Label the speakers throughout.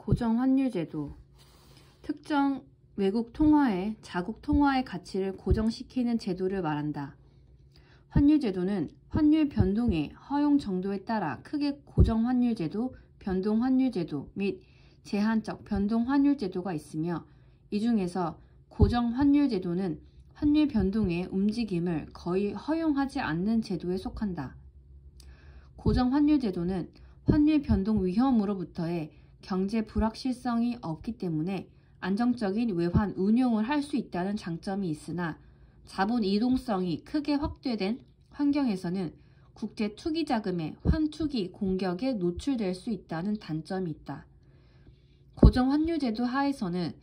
Speaker 1: 고정환율제도. 특정 외국 통화의 자국 통화의 가치를 고정시키는 제도를 말한다. 환율제도는 환율 변동의 허용 정도에 따라 크게 고정환율제도, 변동환율제도 및 제한적 변동환율제도가 있으며, 이 중에서 고정환율제도는 환율 변동의 움직임을 거의 허용하지 않는 제도에 속한다. 고정환율제도는 환율 변동 위험으로부터의 경제 불확실성이 없기 때문에 안정적인 외환 운용을 할 수 있다는 장점이 있으나, 자본 이동성이 크게 확대된 환경에서는 국제 투기 자금의 환투기 공격에 노출될 수 있다는 단점이 있다. 고정 환율제도 하에서는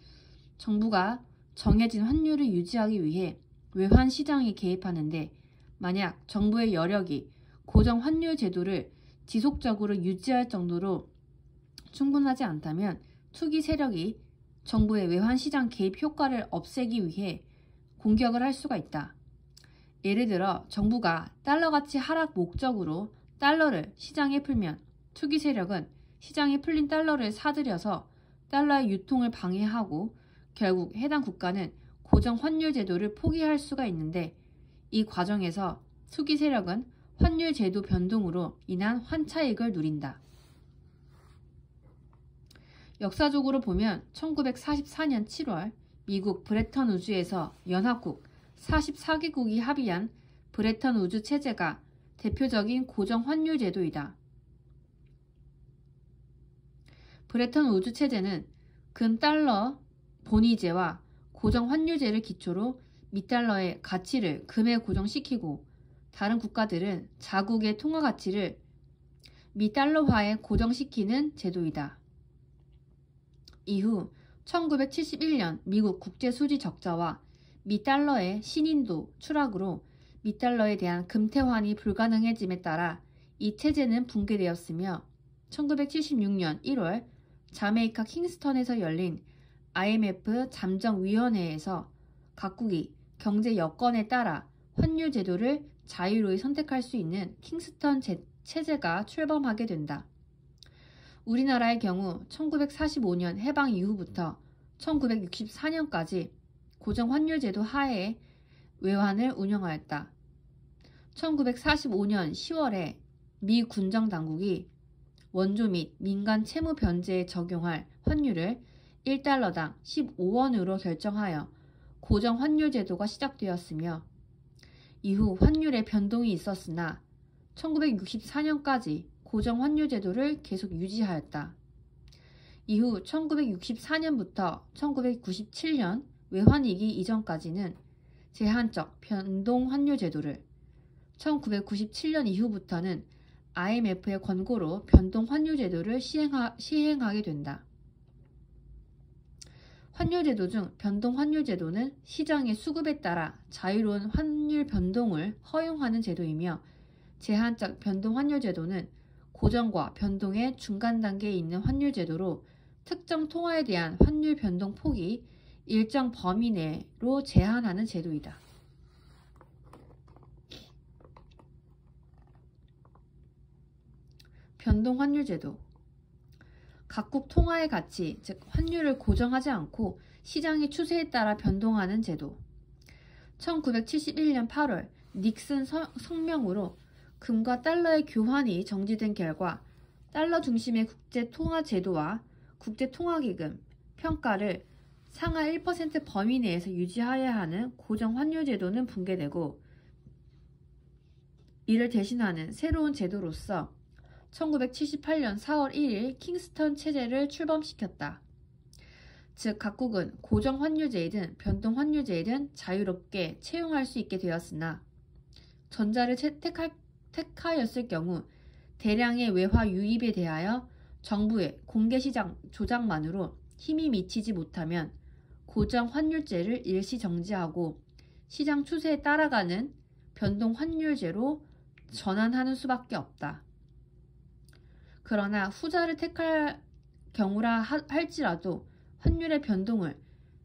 Speaker 1: 정부가 정해진 환율을 유지하기 위해 외환 시장에 개입하는데, 만약 정부의 여력이 고정 환율 제도를 지속적으로 유지할 정도로 충분하지 않다면 투기 세력이 정부의 외환 시장 개입 효과를 없애기 위해 공격을 할 수가 있다. 예를 들어 정부가 달러 가치 하락 목적으로 달러를 시장에 풀면 투기 세력은 시장에 풀린 달러를 사들여서 달러의 유통을 방해하고 결국 해당 국가는 고정 환율 제도를 포기할 수가 있는데, 이 과정에서 투기 세력은 환율 제도 변동으로 인한 환차익을 누린다. 역사적으로 보면 1944년 7월 미국 브레턴 우즈에서 연합국 44개국이 합의한 브레턴 우즈 체제가 대표적인 고정 환율 제도이다. 브레턴 우즈 체제는 금 달러 본위제와 고정 환율제를 기초로 미달러의 가치를 금에 고정시키고, 다른 국가들은 자국의 통화 가치를 미달러화에 고정시키는 제도이다. 이후 1971년 미국 국제수지 적자와 미달러의 신인도 추락으로 미달러에 대한 금태환이 불가능해짐에 따라 이 체제는 붕괴되었으며, 1976년 1월 자메이카 킹스턴에서 열린 IMF 잠정위원회에서 각국이 경제 여건에 따라 환율 제도를 자유로이 선택할 수 있는 킹스턴 체제가 출범하게 된다. 우리나라의 경우 1945년 해방 이후부터 1964년까지 고정 환율 제도 하에 외환을 운영하였다. 1945년 10월에 미 군정 당국이 원조 및 민간 채무 변제에 적용할 환율을 1달러당 15원으로 결정하여 고정 환율 제도가 시작되었으며, 이후 환율의 변동이 있었으나 1964년까지 고정 환율 제도를 계속 유지하였다. 이후 1964년부터 1997년 외환위기 이전까지는 제한적 변동 환율 제도를, 1997년 이후부터는 IMF의 권고로 변동 환율 제도를 시행하게 된다. 환율 제도 중 변동 환율 제도는 시장의 수급에 따라 자유로운 환율 변동을 허용하는 제도이며, 제한적 변동 환율 제도는 고정과 변동의 중간 단계에 있는 환율 제도로 특정 통화에 대한 환율 변동 폭이 일정 범위 내로 제한하는 제도이다. 변동 환율 제도. 각국 통화의 가치, 즉 환율을 고정하지 않고 시장의 추세에 따라 변동하는 제도. 1971년 8월 닉슨 성명으로 금과 달러의 교환이 정지된 결과 달러 중심의 국제통화 제도와 국제통화기금 평가를 상하 1% 범위 내에서 유지해야 하는 고정 환율 제도는 붕괴되고, 이를 대신하는 새로운 제도로서 1978년 4월 1일 킹스턴 체제를 출범시켰다. 즉 각국은 고정 환율제이든 변동 환율제이든 자유롭게 채용할 수 있게 되었으나, 전자를 택하였을 경우 대량의 외화 유입에 대하여 정부의 공개시장 조작만으로 힘이 미치지 못하면 고정 환율제를 일시 정지하고 시장 추세에 따라가는 변동 환율제로 전환하는 수밖에 없다. 그러나 후자를 택할 경우라 할지라도 환율의 변동을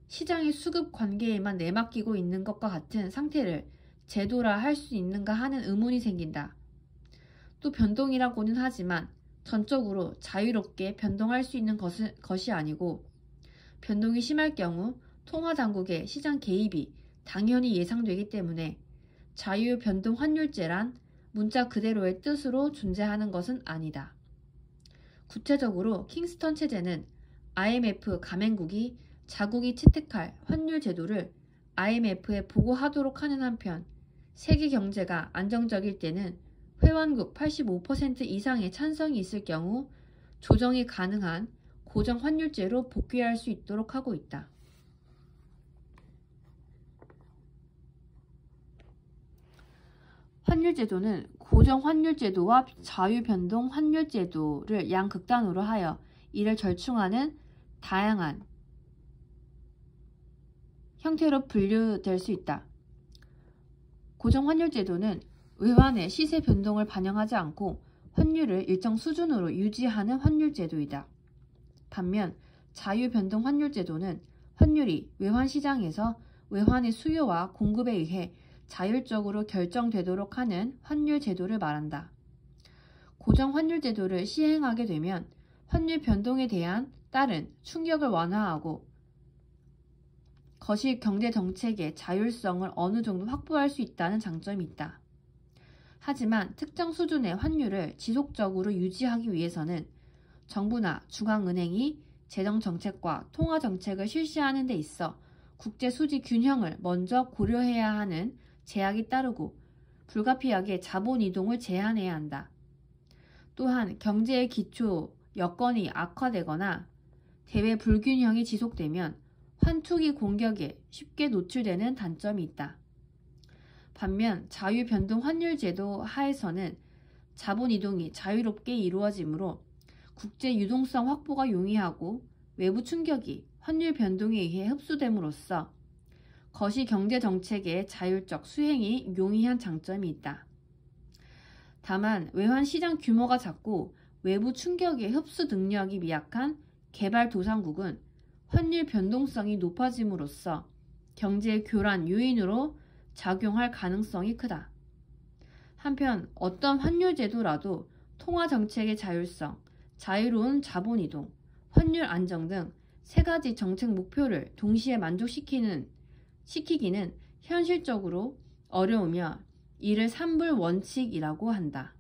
Speaker 1: 시장의 수급 관계에만 내맡기고 있는 것과 같은 상태를 제도라 할 수 있는가 하는 의문이 생긴다. 또 변동이라고는 하지만 전적으로 자유롭게 변동할 수 있는 것이 아니고 변동이 심할 경우 통화당국의 시장 개입이 당연히 예상되기 때문에 자유변동 환율제란 문자 그대로의 뜻으로 존재하는 것은 아니다. 구체적으로 킹스턴 체제는 IMF 가맹국이 자국이 채택할 환율 제도를 IMF에 보고하도록 하는 한편 세계 경제가 안정적일 때는 회원국 85% 이상의 찬성이 있을 경우 조정이 가능한 고정 환율제로 복귀할 수 있도록 하고 있다. 환율제도는 고정 환율제도와 자유변동 환율제도를 양극단으로 하여 이를 절충하는 다양한 형태로 분류될 수 있다. 고정 환율제도는 외환의 시세 변동을 반영하지 않고 환율을 일정 수준으로 유지하는 환율제도이다. 반면 자유변동 환율제도는 환율이 외환시장에서 외환의 수요와 공급에 의해 자율적으로 결정되도록 하는 환율제도를 말한다. 고정 환율제도를 시행하게 되면 환율 변동에 대한 따른 충격을 완화하고 거시 경제정책의 자율성을 어느 정도 확보할 수 있다는 장점이 있다. 하지만 특정 수준의 환율을 지속적으로 유지하기 위해서는 정부나 중앙은행이 재정정책과 통화정책을 실시하는 데 있어 국제수지 균형을 먼저 고려해야 하는 제약이 따르고 불가피하게 자본 이동을 제한해야 한다. 또한 경제의 기초 여건이 악화되거나 대외 불균형이 지속되면 환투기 공격에 쉽게 노출되는 단점이 있다. 반면 자유변동 환율제도 하에서는 자본 이동이 자유롭게 이루어지므로 국제 유동성 확보가 용이하고 외부 충격이 환율 변동에 의해 흡수됨으로써 거시 경제정책의 자율적 수행이 용이한 장점이 있다. 다만 외환 시장 규모가 작고 외부 충격의 흡수 능력이 미약한 개발도상국은 환율 변동성이 높아짐으로써 경제 교란 요인으로 작용할 가능성이 크다. 한편 어떤 환율 제도라도 통화 정책의 자율성, 자유로운 자본 이동, 환율 안정 등 세 가지 정책 목표를 동시에 만족시키기는 현실적으로 어려우며 이를 삼불 원칙이라고 한다.